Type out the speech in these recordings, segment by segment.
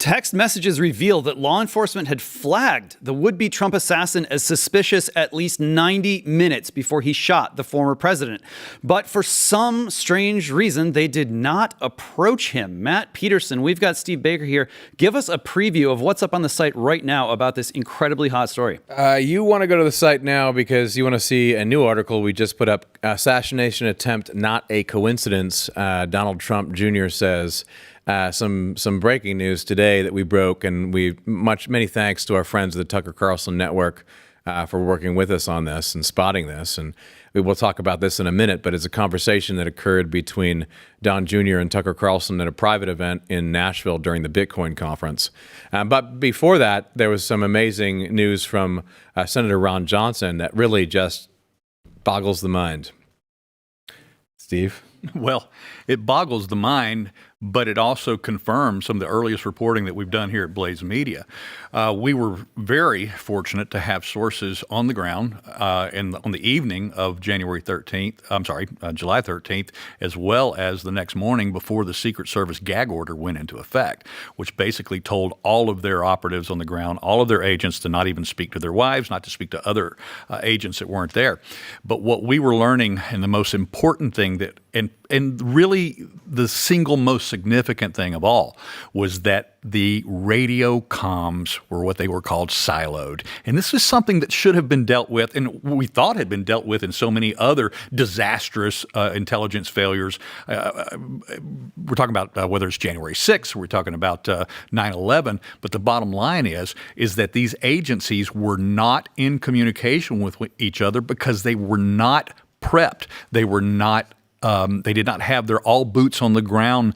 Text messages reveal that law enforcement had flagged the would-be Trump assassin as suspicious at least 90 minutes before he shot the former president. But for some strange reason, they did not approach him. Matt Peterson, we've got Steve Baker here. Give us a preview of what's up on the site right now about this incredibly hot story. You want to go to the site now because you want to see a new article we just put up. Assassination attempt, not a coincidence, Donald Trump Jr. says. Some breaking news today that we broke, and many thanks to our friends at the Tucker Carlson Network for working with us on this and spotting this. And we will talk about this in a minute, but it's a conversation that occurred between Don Jr. and Tucker Carlson at a private event in Nashville during the Bitcoin conference. But before that, there was some amazing news from Senator Ron Johnson that really just boggles the mind. Steve? Well, it boggles the mind, but it also confirms some of the earliest reporting that we've done here at Blaze Media. We were very fortunate to have sources on the ground on the evening of July 13th, as well as the next morning before the Secret Service gag order went into effect, which basically told all of their operatives on the ground, all of their agents, to not even speak to their wives, not to speak to other agents that weren't there. But what we were learning, and the most important thing that, and really the single most significant thing of all, was that the radio comms were what they were called siloed. And this is something that should have been dealt with, and we thought had been dealt with in so many other disastrous intelligence failures. We're talking about whether it's January 6th, we're talking about 9/11, but the bottom line is that these agencies were not in communication with each other because they were not prepped. They were not they did not have their all boots on the ground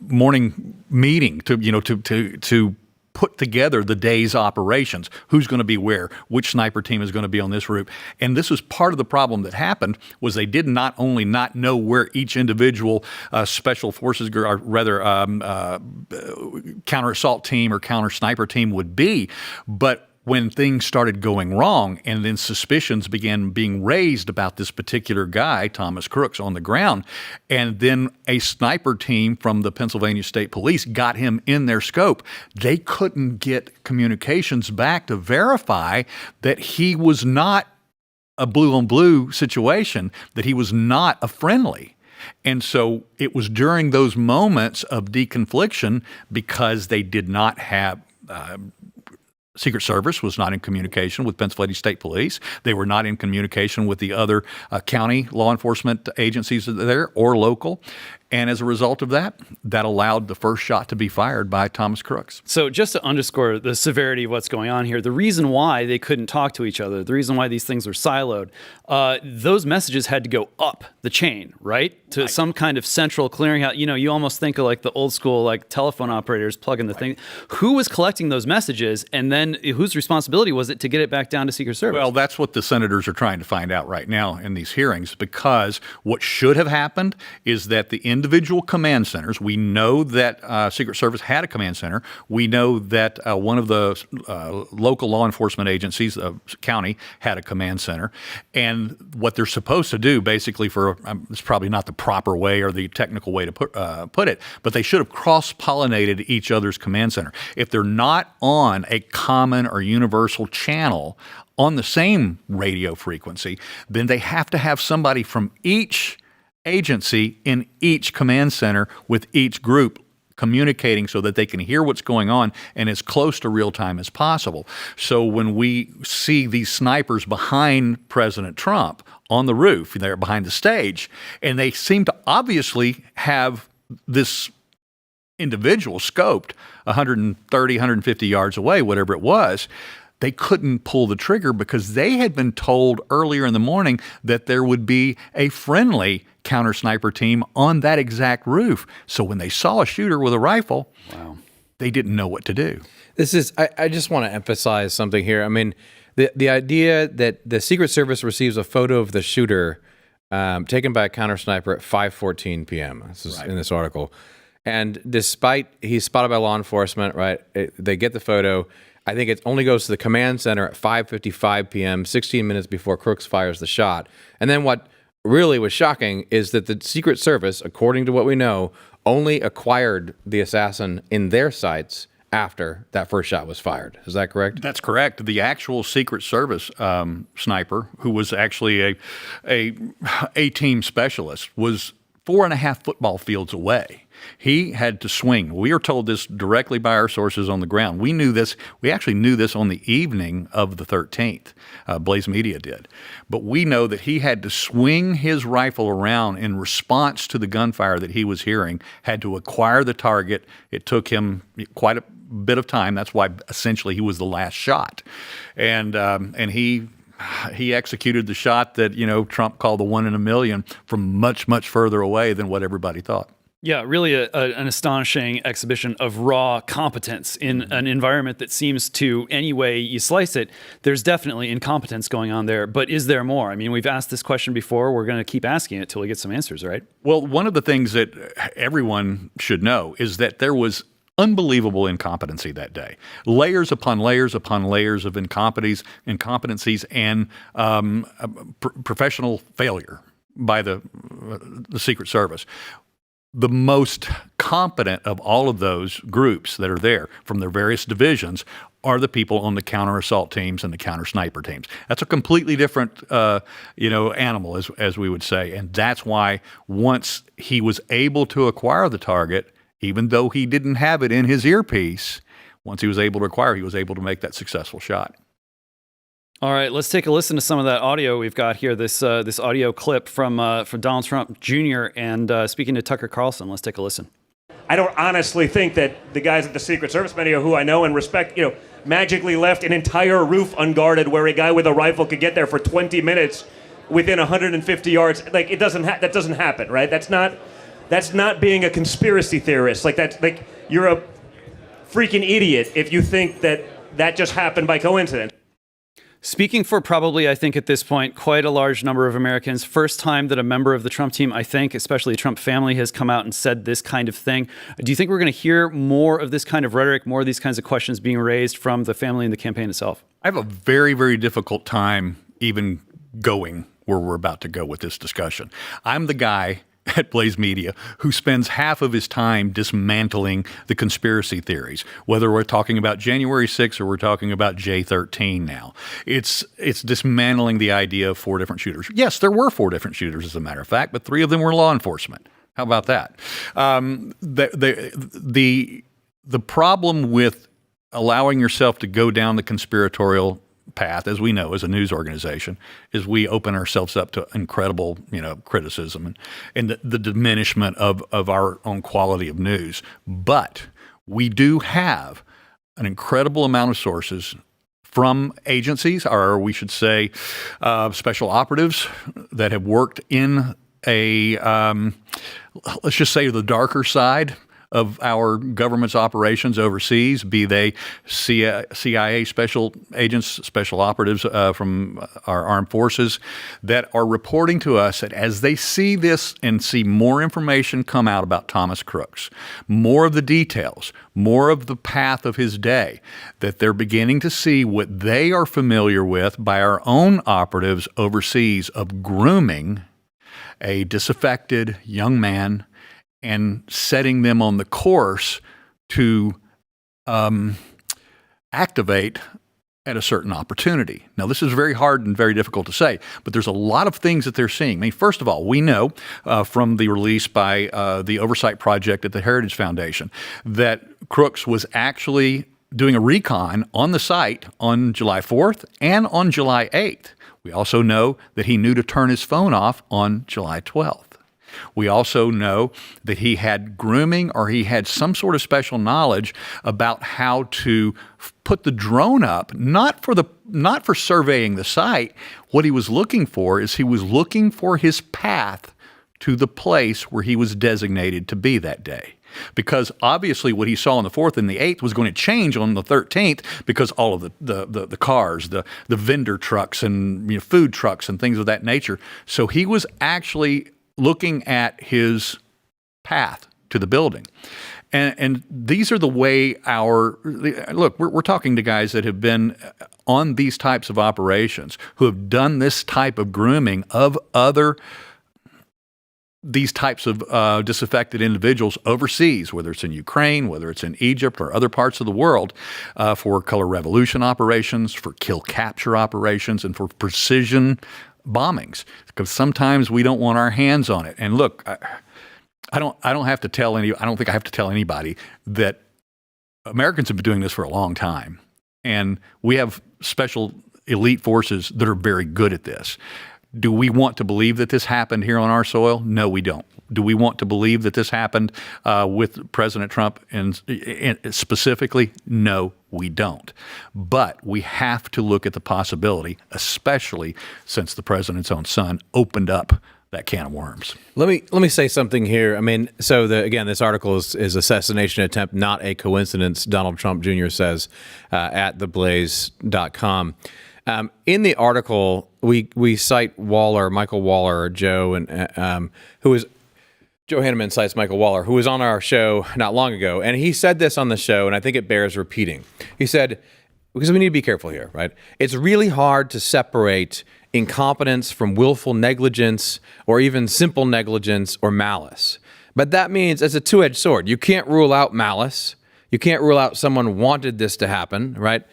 morning meeting to put together the day's operations. Who's going to be where? Which sniper team is going to be on this route? And this was part of the problem that happened, was they did not only not know where each individual special forces, or rather counter assault team or counter sniper team would be, but when things started going wrong and then suspicions began being raised about this particular guy, Thomas Crooks, on the ground, and then a sniper team from the Pennsylvania State Police got him in their scope, they couldn't get communications back to verify that he was not a blue-on-blue situation, that he was not a friendly. And so it was during those moments of deconfliction, because they did not have Secret Service was not in communication with Pennsylvania State Police. They were not in communication with the other county law enforcement agencies there or local. And as a result of that, that allowed the first shot to be fired by Thomas Crooks. So just to underscore the severity of what's going on here, the reason why they couldn't talk to each other, the reason why these things were siloed, those messages had to go up the chain, right? To some kind of central clearinghouse. You know, you almost think of like the old school like telephone operators plugging the thing. Who was collecting those messages, and then whose responsibility was it to get it back down to Secret Service? Well, that's what the senators are trying to find out right now in these hearings, because what should have happened is that the individual command centers, we know that Secret Service had a command center. We know that one of the local law enforcement agencies, county, had a command center. And what they're supposed to do, basically, it's probably not the proper way or the technical way to put it, but they should have cross-pollinated each other's command center. If they're not on a common or universal channel on the same radio frequency, then they have to have somebody from each agency in each command center with each group communicating so that they can hear what's going on and as close to real time as possible. So when we see these snipers behind President Trump on the roof, they're behind the stage, and they seem to obviously have this individual scoped 130, 150 yards away, whatever it was, they couldn't pull the trigger because they had been told earlier in the morning that there would be a friendly counter sniper team on that exact roof. So when they saw a shooter with a rifle, they didn't know what to do. I just want to emphasize something here. I mean, the idea that the Secret Service receives a photo of the shooter taken by a counter sniper at 5:14 p.m. This is in this article. And despite he's spotted by law enforcement, right? They get the photo. I think it only goes to the command center at 5:55 p.m., 16 minutes before Crooks fires the shot. And then what really was shocking is that the Secret Service, according to what we know, only acquired the assassin in their sights after that first shot was fired. Is that correct? That's correct. The actual Secret Service sniper, who was actually a team specialist, was 4.5 football fields away. He had to swing. We are told this directly by our sources on the ground. We knew this. We actually knew this on the evening of the 13th. Blaze Media did. But we know that he had to swing his rifle around in response to the gunfire that he was hearing, had to acquire the target. It took him quite a bit of time. That's why essentially he was the last shot. And he executed the shot that, Trump called the 1 in a million from much, much further away than what everybody thought. Yeah, really an astonishing exhibition of raw competence in an environment that seems to, any way you slice it, there's definitely incompetence going on there. But is there more? I mean, we've asked this question before. We're going to keep asking it till we get some answers, right? Well, one of the things that everyone should know is that there was unbelievable incompetency that day. Layers upon layers upon layers of incompetencies and professional failure by the Secret Service. The most competent of all of those groups that are there from their various divisions are the people on the counter assault teams and the counter sniper teams. That's a completely different, animal, as we would say. And that's why once he was able to acquire the target, even though he didn't have it in his earpiece, once he was able to acquire, he was able to make that successful shot. All right, let's take a listen to some of that audio we've got here. This audio clip from Donald Trump Jr. and speaking to Tucker Carlson. Let's take a listen. I don't honestly think that the guys at the Secret Service, many of who I know and respect, magically left an entire roof unguarded where a guy with a rifle could get there for 20 minutes within 150 yards. Like that doesn't happen, right? That's not being a conspiracy theorist. You're a freaking idiot if you think that just happened by coincidence. Speaking for probably, I think at this point, quite a large number of Americans, first time that a member of the Trump team, I think, especially the Trump family, has come out and said this kind of thing. Do you think we're going to hear more of this kind of rhetoric, more of these kinds of questions being raised from the family and the campaign itself? I have a very, very difficult time even going where we're about to go with this discussion. I'm the guy at Blaze Media who spends half of his time dismantling the conspiracy theories, whether we're talking about January 6th or we're talking about J13 now. It's dismantling the idea of 4 different shooters. Yes, there were 4 different shooters, as a matter of fact, but 3 of them were law enforcement. How about that? The problem with allowing yourself to go down the conspiratorial path, as we know, as a news organization, is we open ourselves up to incredible, criticism and the diminishment of our own quality of news. But we do have an incredible amount of sources from agencies, or we should say special operatives that have worked in let's just say the darker side of our government's operations overseas, be they CIA special agents, special operatives from our armed forces, that are reporting to us that as they see this and see more information come out about Thomas Crooks, more of the details, more of the path of his day, that they're beginning to see what they are familiar with by our own operatives overseas of grooming a disaffected young man and setting them on the course to activate at a certain opportunity. Now, this is very hard and very difficult to say, but there's a lot of things that they're seeing. I mean, first of all, we know from the release by the Oversight Project at the Heritage Foundation that Crooks was actually doing a recon on the site on July 4th and on July 8th. We also know that he knew to turn his phone off on July 12th. We also know that he had grooming, or he had some sort of special knowledge about how to put the drone up, not for surveying the site. What he was looking for is he was looking for his path to the place where he was designated to be that day. Because obviously what he saw on the 4th and the 8th was going to change on the 13th, because all of the cars, the vendor trucks and food trucks and things of that nature. So he was actually looking at his path to the building. And these are the way we're talking to guys that have been on these types of operations, who have done this type of grooming of other these types of disaffected individuals overseas, whether it's in Ukraine, whether it's in Egypt or other parts of the world, for color revolution operations, for kill capture operations, and for precision bombings. Because sometimes we don't want our hands on it. And look, I don't have to tell I don't think I have to tell anybody that Americans have been doing this for a long time, and we have special elite forces that are very good at this. Do we want to believe that this happened here on our soil? No, we don't. Do we want to believe that this happened with President Trump and specifically? No, we don't. But we have to look at the possibility, especially since the president's own son opened up that can of worms. Let me say something here. I mean, so again, this article is assassination attempt, not a coincidence, Donald Trump Jr. says at theblaze.com. In the article, we cite Michael Waller, Joe, and Joe Hanneman cites Michael Waller, who was on our show not long ago, and he said this on the show, and I think it bears repeating. He said, because we need to be careful here, right? It's really hard to separate incompetence from willful negligence or even simple negligence or malice. But that means it's a two-edged sword. You can't rule out malice. You can't rule out someone wanted this to happen, right?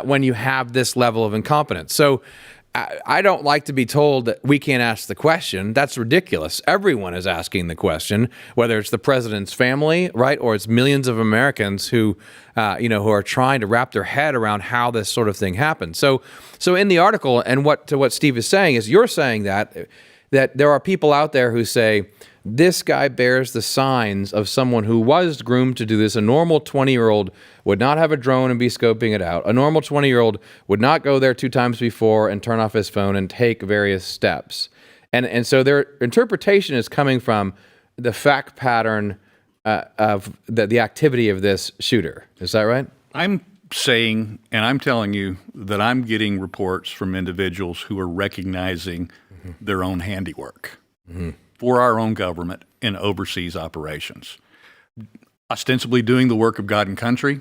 When you have this level of incompetence. So I don't like to be told that we can't ask the question. That's ridiculous. Everyone is asking the question, whether it's the president's family, right, or it's millions of Americans who are trying to wrap their head around how this sort of thing happens. So in the article, and what Steve is saying is, you're saying that there are people out there who say, this guy bears the signs of someone who was groomed to do this. A normal 20-year-old would not have a drone and be scoping it out. A normal 20-year-old would not go there 2 times before and turn off his phone and take various steps. And so their interpretation is coming from the fact pattern of the activity of this shooter. Is that right? I'm saying, and I'm telling you, that I'm getting reports from individuals who are recognizing their own handiwork. For our own government in overseas operations, ostensibly doing the work of God and country.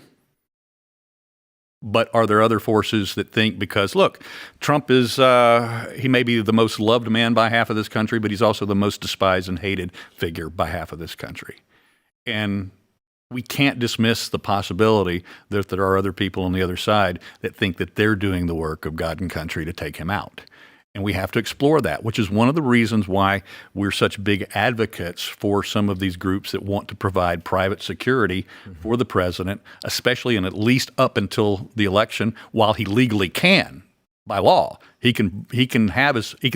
But are there other forces that think, because look, Trump is, he may be the most loved man by half of this country, but he's also the most despised and hated figure by half of this country. And we can't dismiss the possibility that there are other people on the other side that think that they're doing the work of God and country to take him out. And we have to explore that, which is one of the reasons why we're such big advocates for some of these groups that want to provide private security for the president, especially and at least up until the election, while he legally can by law. He can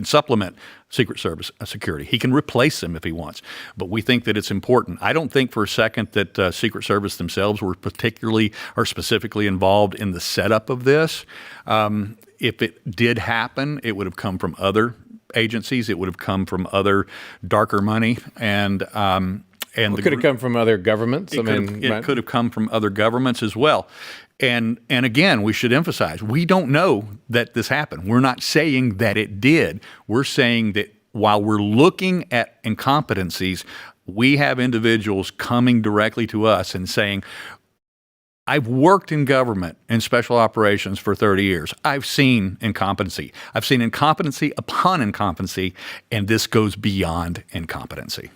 supplement Secret Service security. He can replace them if he wants. But we think that it's important. I don't think for a second that Secret Service themselves were particularly or specifically involved in the setup of this. If it did happen, it would have come from other agencies. It would have come from other darker money, and it could have come from other governments. It could have come from other governments as well. And again, we should emphasize, we don't know that this happened. We're not saying that it did. We're saying that while we're looking at incompetencies, we have individuals coming directly to us and saying, I've worked in government in special operations for 30 years. I've seen incompetency. I've seen incompetency upon incompetency, and this goes beyond incompetency.